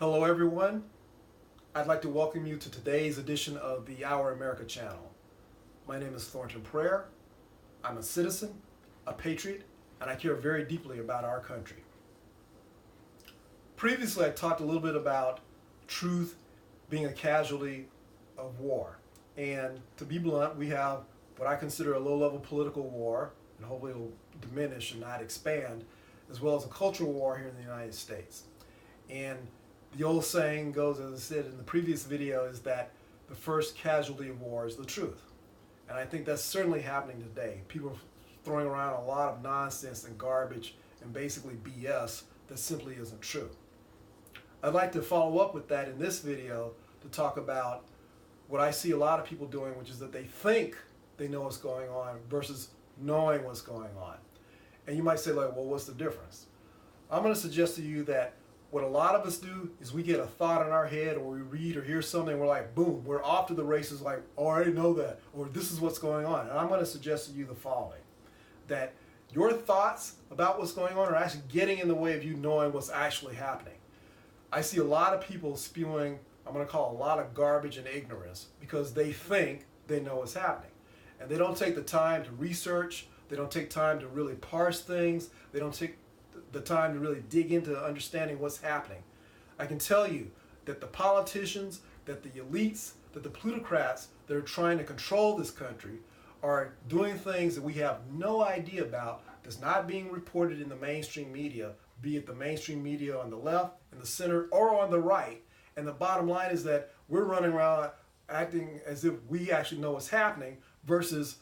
Hello everyone. I'd like to welcome you to today's edition of the Our America channel. My name is Thornton Prayer. I'm a citizen, a patriot, and I care very deeply about our country. Previously I talked a little bit about truth being a casualty of war. And to be blunt, we have what I consider a low-level political war, and hopefully it will diminish and not expand, as well as a cultural war here in the United States. And the old saying goes, as I said in the previous video, is that the first casualty of war is the truth. And I think that's certainly happening today. People are throwing around a lot of nonsense and garbage and basically BS that simply isn't true. I'd like to follow up with that in this video to talk about what I see a lot of people doing, which is that they think they know what's going on versus knowing what's going on. And you might say, like, well, what's the difference? I'm going to suggest to you that what a lot of us do is we get a thought in our head, or we read or hear something, we're like, boom, we're off to the races, like, oh, I already know that, or this is what's going on. And I'm going to suggest to you the following, that your thoughts about what's going on are actually getting in the way of you knowing what's actually happening. I see a lot of people spewing, I'm going to call a lot of garbage and ignorance, because they think they know what's happening. And they don't take the time to research, they don't take time to really parse things, they don't take the time to really dig into understanding what's happening. I can tell you that the politicians, that the elites, that the plutocrats that are trying to control this country are doing things that we have no idea about, that's not being reported in the mainstream media, be it the mainstream media on the left, in the center, or on the right. And the bottom line is that we're running around acting as if we actually know what's happening versus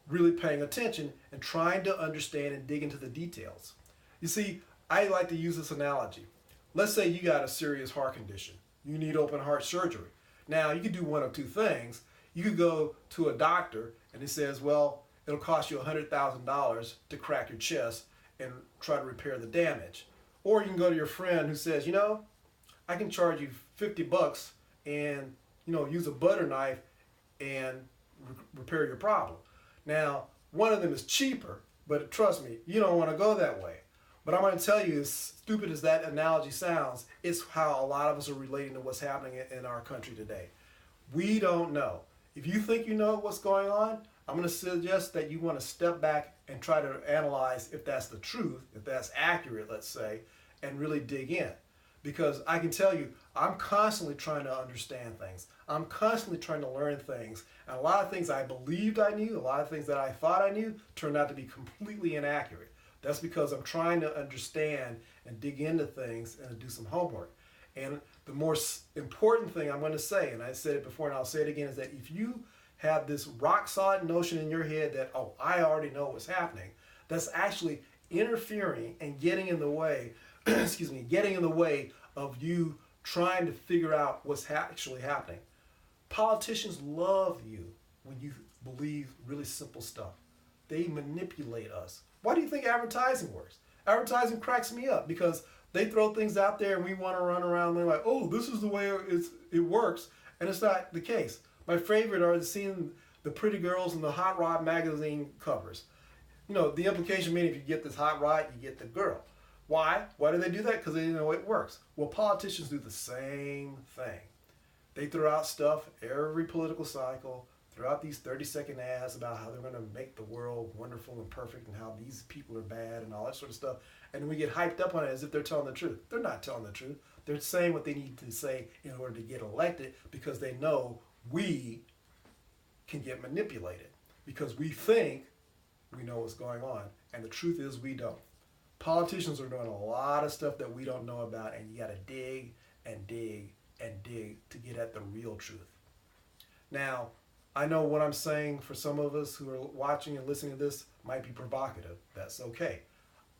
really paying attention and trying to understand and dig into the details. You see, I like to use this analogy. Let's say you got a serious heart condition. You need open heart surgery. Now, you could do one of two things. You could go to a doctor and he says, well, it'll cost you $100,000 to crack your chest and try to repair the damage. Or you can go to your friend who says, you know, I can charge you $50 and, use a butter knife and repair your problem. Now, one of them is cheaper, but trust me, you don't want to go that way. But I'm going to tell you, as stupid as that analogy sounds, it's how a lot of us are relating to what's happening in our country today. We don't know. If you think you know what's going on, I'm going to suggest that you want to step back and try to analyze if that's the truth, if that's accurate, let's say, and really dig in. Because I can tell you, I'm constantly trying to understand things. I'm constantly trying to learn things. And a lot of things I believed I knew, a lot of things that I thought I knew, turned out to be completely inaccurate. That's because I'm trying to understand and dig into things and do some homework. And the more important thing I'm going to say, and I said it before and I'll say it again, is that if you have this rock solid notion in your head that, oh, I already know what's happening, that's actually interfering and getting in the way, getting in the way of you trying to figure out what's actually happening. Politicians love you when you believe really simple stuff. They manipulate us. Why do you think advertising works? Advertising cracks me up because they throw things out there and we want to run around and they're like, oh, this is the way it works. And it's not the case. My favorite are seeing the pretty girls in the Hot Rod magazine covers. The implication being if you get this hot rod, you get the girl. Why? Why do they do that? Because they know it works. Well, politicians do the same thing. They throw out stuff every political cycle, throw out these 30-second ads about how they're going to make the world wonderful and perfect and how these people are bad and all that sort of stuff. And we get hyped up on it as if they're telling the truth. They're not telling the truth. They're saying what they need to say in order to get elected because they know we can get manipulated because we think we know what's going on. And the truth is we don't. Politicians are doing a lot of stuff that we don't know about, and you got to dig and dig and dig to get at the real truth. Now, I know what I'm saying for some of us who are watching and listening to this might be provocative. That's okay.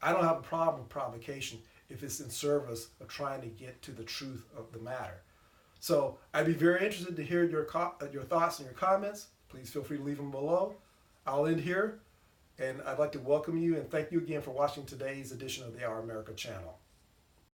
I don't have a problem with provocation if it's in service of trying to get to the truth of the matter. So I'd be very interested to hear your thoughts and your comments. Please feel free to leave them below. I'll end here, and I'd like to welcome you and thank you again for watching today's edition of the Our America channel.